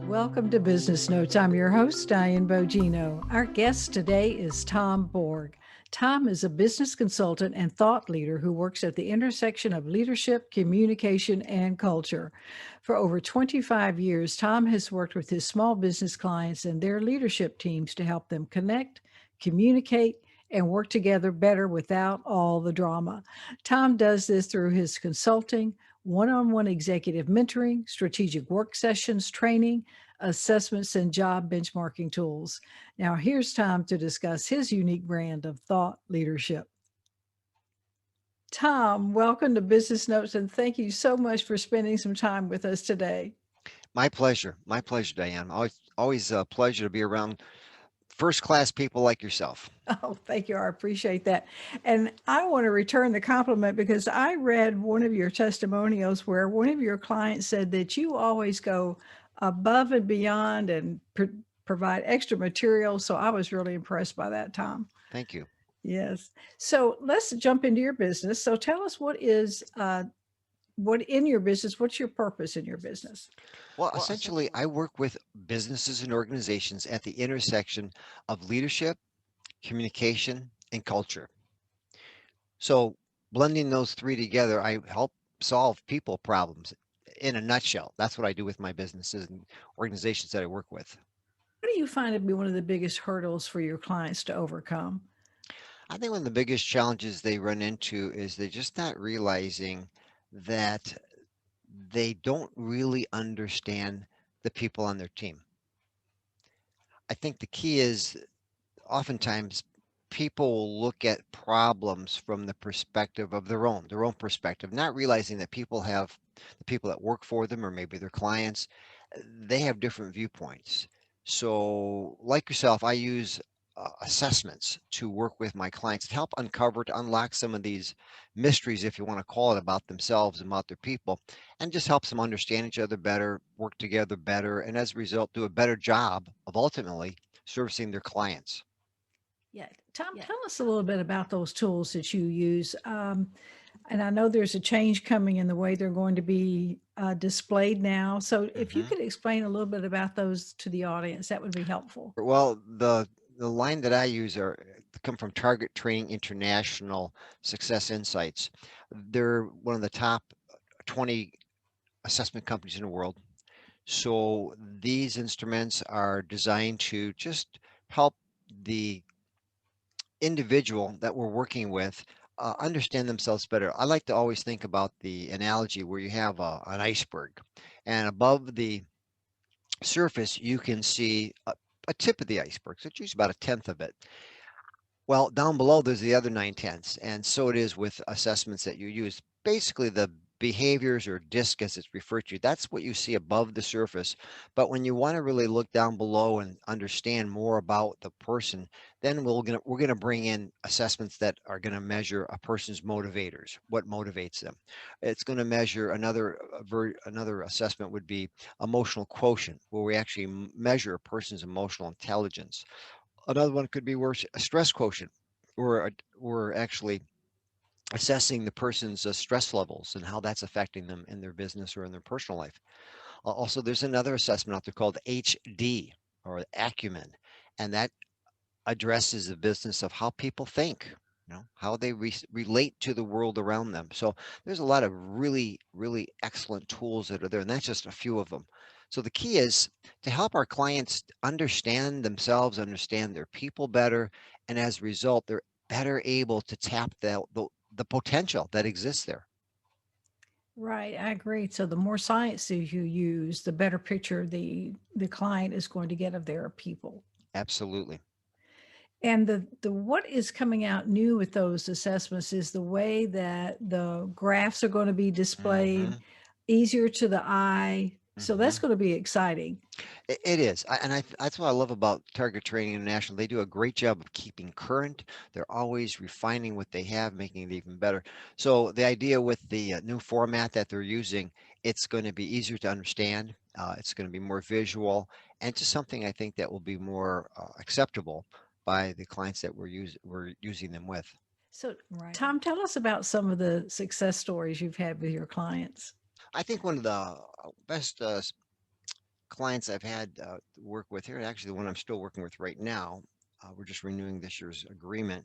Welcome to Business Notes. I'm your host, Diane Bogino. Our guest today is Tom Borg. Tom is a business consultant and thought leader who works at the intersection of leadership, communication, and culture. For over 25 years, Tom has worked with his small business clients and their leadership teams to help them connect, communicate, and work together better without all the drama. Tom does this through his consulting, one-on-one executive mentoring, strategic work sessions, training, assessments, and job benchmarking tools. Now, here's Tom to discuss his unique brand of thought leadership. Tom, welcome to Business Notes, and thank you so much for spending some time with us today. My pleasure. My pleasure, Diane. Always a pleasure to be around first class people like yourself. Oh, thank you. I appreciate that. And I want to return the compliment because I read one of your testimonials where one of your clients said that you always go above and beyond and provide extra material. So I was really impressed by that, Tom. Thank you. Yes. So let's jump into your business. So tell us what in your business, what's your purpose in your business? Well, essentially, I work with businesses and organizations at the intersection of leadership, communication, and culture. So, blending those three together, I help solve people problems in a nutshell. That's what I do with my businesses and organizations that I work with. What do you find to be one of the biggest hurdles for your clients to overcome? I think one of the biggest challenges they run into is they're just not realizing that they don't really understand the people on their team. I think the key is oftentimes people will look at problems from the perspective of their own perspective, not realizing that people have the people that work for them or maybe their clients, they have different viewpoints. So, like yourself, I use assessments to work with my clients to help uncover, to unlock some of these mysteries, if you want to call it, about themselves and about their people, and just helps them understand each other better, work together better, and as a result, do a better job of ultimately servicing their clients. Yeah. Tom, tell us a little bit about those tools that you use. And I know there's a change coming in the way they're going to be displayed now. So if you Mhm. could explain a little bit about those to the audience, that would be helpful. Well, the line that I use are come from Target Training International Success Insights. They're one of the top 20 assessment companies in the world. So these instruments are designed to just help the individual that we're working with understand themselves better. I like to always think about the analogy where you have an iceberg, and above the surface, you can see a tip of the iceberg. So it's usually about a tenth of it. Well, down below, there's the other 9/10, and so it is with assessments that you use. Basically, the behaviors or DISC as it's referred to, that's what you see above the surface. But when you want to really look down below and understand more about the person, then we're gonna bring in assessments that are gonna measure a person's motivators, what motivates them. It's gonna measure another assessment would be emotional quotient, where we actually measure a person's emotional intelligence. Another one could be worse, a stress quotient. We're actually assessing the person's stress levels and how that's affecting them in their business or in their personal life. Also, there's another assessment out there called HD or acumen, and that addresses the business of how people think, how they relate to the world around them. So there's a lot of really, really excellent tools that are there, and that's just a few of them. So the key is to help our clients understand themselves, understand their people better, and as a result, they're better able to tap the potential that exists there. Right, I agree. So the more sciences you use, the better picture the client is going to get of their people. Absolutely. And the what is coming out new with those assessments is the way that the graphs are going to be displayed, Hmm. easier to the eye. So that's Hmm. going to be exciting. It is, that's what I love about Target Training International. They do a great job of keeping current. They're always refining what they have, making it even better. So the idea with the new format that they're using, it's going to be easier to understand. It's going to be more visual, and just something I think that will be more acceptable by the clients that we're using them with. So Right. Tom, tell us about some of the success stories you've had with your clients. I think one of the best clients I've had work with here, actually the one I'm still working with right now, we're just renewing this year's agreement.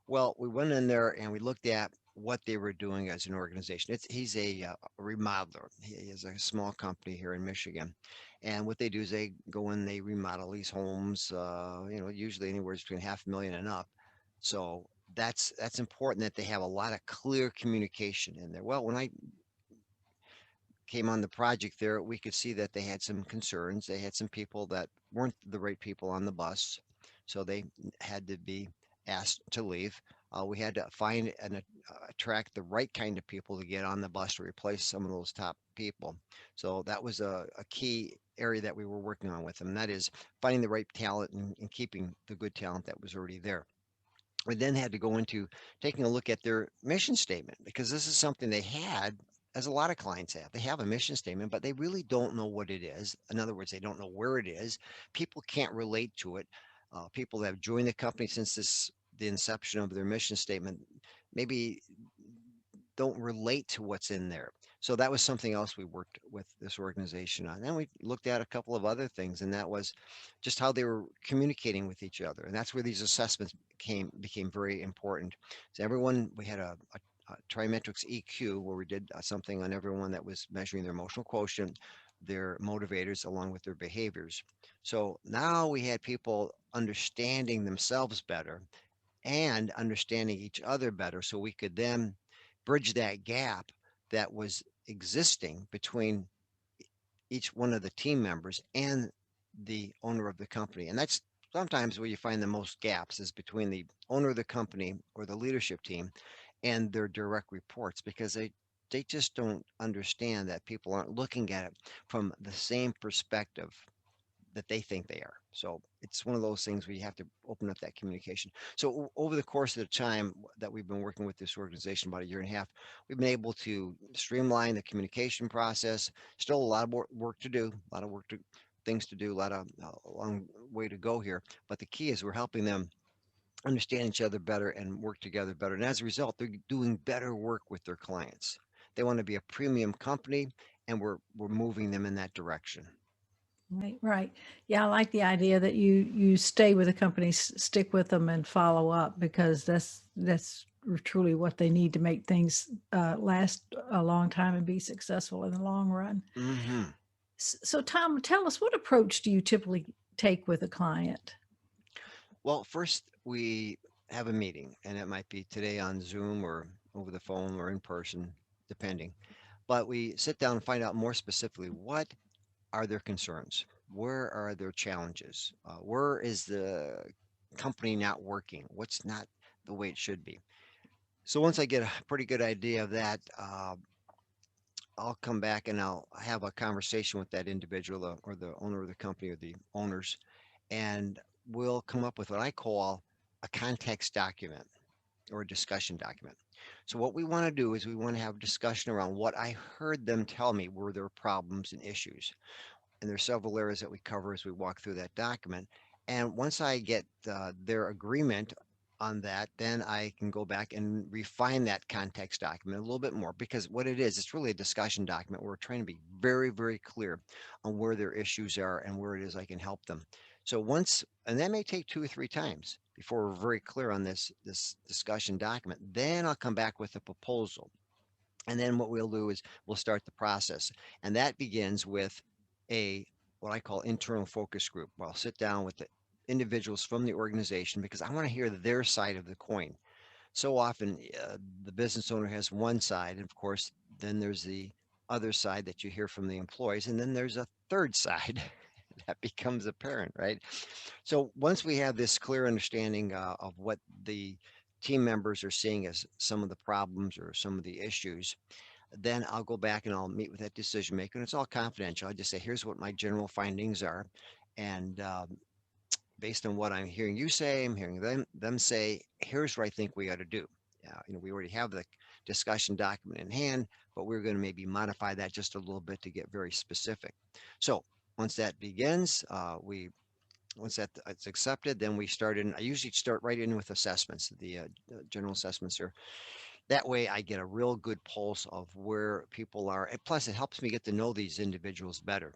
Well, we went in there and we looked at what they were doing as an organization. He's a remodeler. He is a small company here in Michigan, and what they do is they go in, they remodel these homes. Usually anywhere between 500,000 and up. So that's important that they have a lot of clear communication in there. Well, when I came on the project there, we could see that they had some concerns. They had some people that weren't the right people on the bus, so they had to be asked to leave. We had to find and attract the right kind of people to get on the bus to replace some of those top people. So that was a key area that we were working on with them. And that is finding the right talent and keeping the good talent that was already there. We then had to go into taking a look at their mission statement because this is something they had, as a lot of clients have. They have a mission statement, but they really don't know what it is. In other words, they don't know where it is. People can't relate to it. People that have joined the company since the inception of their mission statement maybe don't relate to what's in there. So that was something else we worked with this organization on. Then we looked at a couple of other things, and that was just how they were communicating with each other. And that's where these assessments became very important. So everyone, we had a trimetrics EQ where we did something on everyone that was measuring their emotional quotient, their motivators, along with their behaviors. So now we had people understanding themselves better and understanding each other better so we could then bridge that gap that was existing between each one of the team members and the owner of the company. And that's sometimes where you find the most gaps is between the owner of the company or the leadership team and their direct reports because they just don't understand that people aren't looking at it from the same perspective that they think they are. So it's one of those things where you have to open up that communication. So over the course of the time that we've been working with this organization, about a year and a half, we've been able to streamline the communication process. Still a lot of work to do, a lot of things to do, a lot of a long way to go here. But the key is we're helping them understand each other better and work together better. And as a result, they're doing better work with their clients. They want to be a premium company, and we're moving them in that direction. Right, right. Yeah, I like the idea that you stay with the company, stick with them, and follow up because that's truly what they need to make things last a long time and be successful in the long run. Hmm. So, Tom, tell us what approach do you typically take with a client? Well, first we have a meeting, and it might be today on Zoom or over the phone or in person, depending. But we sit down and find out more specifically what are their concerns? Where are their challenges? Where is the company not working? What's not the way it should be? So once I get a pretty good idea of that, I'll come back and I'll have a conversation with that individual or the owner of the company or the owners, and we'll come up with what I call a context document or a discussion document. So what we want to do is we want to have a discussion around what I heard them tell me were their problems and issues. And there's several areas that we cover as we walk through that document. And once I get their agreement on that, then I can go back and refine that context document a little bit more because what it is, it's really a discussion document. Where we're trying to be very, very clear on where their issues are and where it is I can help them. So once, and that may take 2 or 3 times before we're very clear on this discussion document. Then I'll come back with a proposal, and then what we'll do is we'll start the process. And that begins with a what I call internal focus group, where I'll sit down with the individuals from the organization because I want to hear their side of the coin. So often, the business owner has one side, and of course, then there's the other side that you hear from the employees, and then there's a third side that becomes apparent, right? So once we have this clear understanding of what the team members are seeing as some of the problems or some of the issues, then I'll go back and I'll meet with that decision maker, and it's all confidential. I just say, here's what my general findings are, and based on what I'm hearing you say, I'm hearing them say, here's what I think we ought to do. We already have the discussion document in hand, but we're going to maybe modify that just a little bit to get very specific. So once that begins, we once that it's accepted, then we start in. I usually start right in with assessments. The general assessments are that way I get a real good pulse of where people are. And plus, it helps me get to know these individuals better.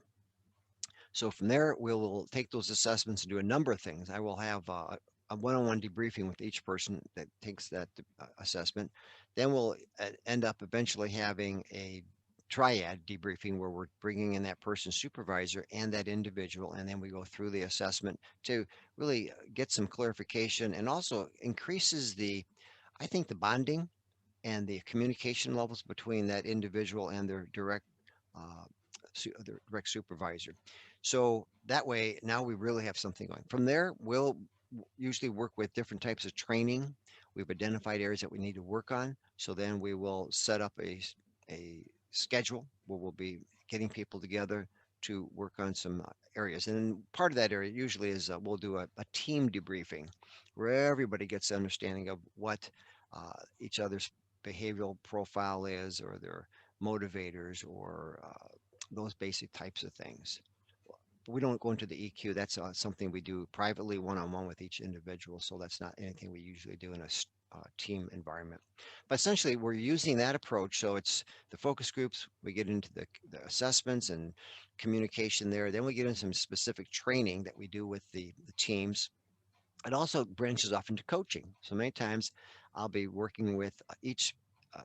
So from there, we'll take those assessments and do a number of things. I will have a one-on-one debriefing with each person that takes that assessment. Then we'll end up eventually having a triad debriefing where we're bringing in that person's supervisor and that individual, and then we go through the assessment to really get some clarification and also increases I think, the bonding and the communication levels between that individual and uh, their direct supervisor. So that way, now we really have something going. From there, we'll usually work with different types of training. We've identified areas that we need to work on. So then we will set up a schedule where we'll be getting people together to work on some areas. And part of that area usually is we'll do a team debriefing where everybody gets an understanding of what each other's behavioral profile is or their motivators or those basic types of things. We don't go into the EQ. That's something we do privately, one-on-one with each individual. So that's not anything we usually do in a team environment. But essentially, we're using that approach. So it's the focus groups. We get into the assessments and communication there. Then we get into some specific training that we do with the teams. It also branches off into coaching. So many times I'll be working with each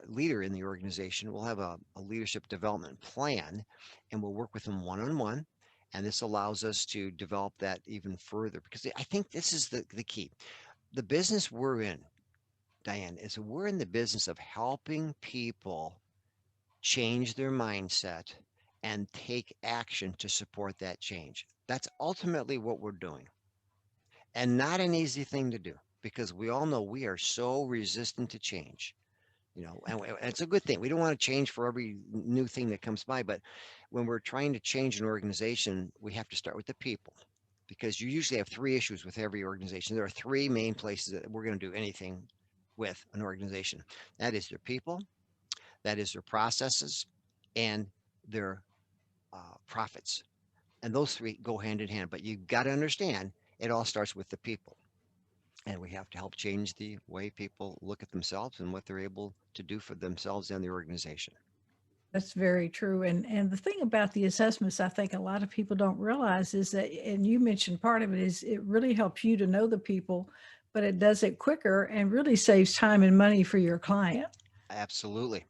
leader in the organization. We'll have a leadership development plan and we'll work with them one on one. And this allows us to develop that even further because I think this is the key. The business we're in, Diane, is we're in the business of helping people change their mindset and take action to support that change. That's ultimately what we're doing and not an easy thing to do because we all know we are so resistant to change, and it's a good thing. We don't want to change for every new thing that comes by, but when we're trying to change an organization, we have to start with the people because you usually have three issues with every organization. There are three main places that we're going to do anything with an organization. That is their people, that is their processes, and their profits. And those three go hand in hand, but you've got to understand it all starts with the people. And we have to help change the way people look at themselves and what they're able to do for themselves and the organization. That's very true. And the thing about the assessments, I think a lot of people don't realize is that, and you mentioned part of it is it really helps you to know the people, but it does it quicker and really saves time and money for your client. Absolutely.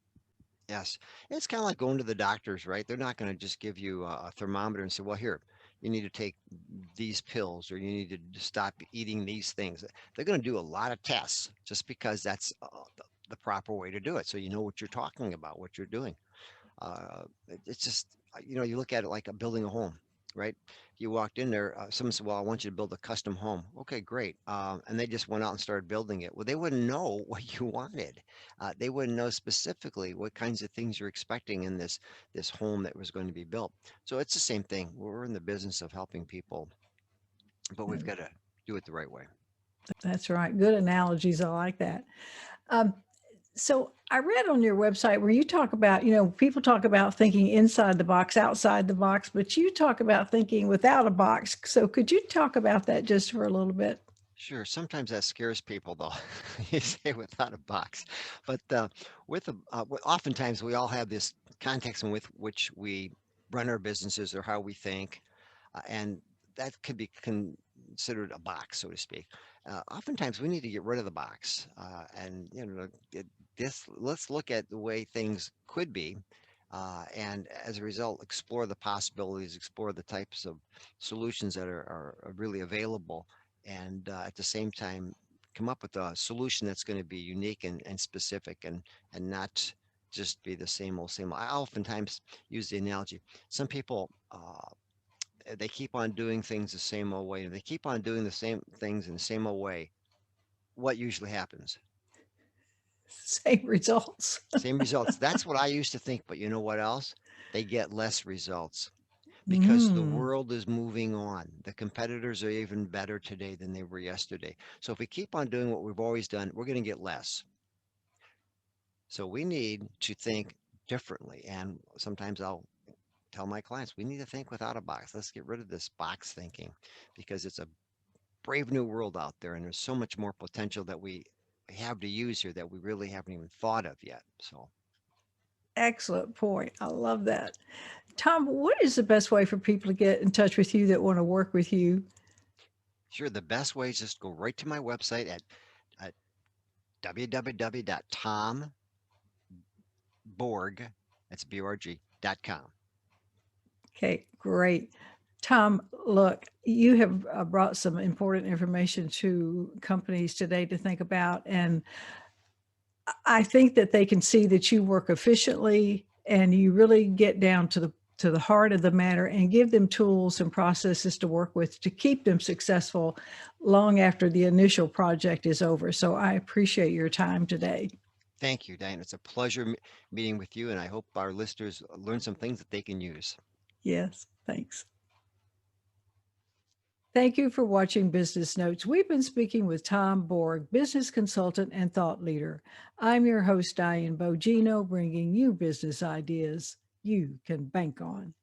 Yes. It's kind of like going to the doctors, right? They're not going to just give you a thermometer and say, well, here, you need to take these pills or you need to stop eating these things. They're going to do a lot of tests just because that's the proper way to do it. So you know what you're talking about, what you're doing. It's just, you look at it like building a home, right? You walked in there, someone said, well, I want you to build a custom home. Okay, great. And they just went out and started building it. Well, they wouldn't know what you wanted. They wouldn't know specifically what kinds of things you're expecting in this home that was going to be built. So it's the same thing. We're in the business of helping people, but we've got to do it the right way. That's right. Good analogies. I like that. Um, so I read on your website where you talk about, people talk about thinking inside the box, outside the box, but you talk about thinking without a box. So could you talk about that just for a little bit? Sure. Sometimes that scares people, though. You say without a box, but oftentimes we all have this context in with which we run our businesses or how we think, and that could be considered a box, so to speak. Oftentimes we need to get rid of the box, and let's look at the way things could be, and as a result, explore the possibilities, explore the types of solutions that are really available and at the same time come up with a solution that's going to be unique and specific and not just be the same old. I oftentimes use the analogy. Some people they keep on doing things the same old way. They keep on doing the same things in the same old way. What usually happens? Same results. Same results. That's what I used to think, but you know what else? They get less results because the Mm. world is moving on. The competitors are even better today than they were yesterday. So if we keep on doing what we've always done, we're going to get less. So we need to think differently. And sometimes I'll tell my clients, we need to think without a box. Let's get rid of this box thinking because it's a brave new world out there. And there's so much more potential that we have to use here that we really haven't even thought of yet. So Excellent point. I love that. Tom, what is the best way for people to get in touch with you that want to work with you? Sure, the best way is just go right to my website at www.tomborg, that's BORG.com. Okay, great. Tom, look, you have brought some important information to companies today to think about. And I think that they can see that you work efficiently and you really get down to the heart of the matter and give them tools and processes to work with to keep them successful long after the initial project is over. So I appreciate your time today. Thank you, Diane. It's a pleasure meeting with you, and I hope our listeners learn some things that they can use. Yes, thanks. Thank you for watching Business Notes. We've been speaking with Tom Borg, business consultant and thought leader. I'm your host, Diane Bogino, bringing you business ideas you can bank on.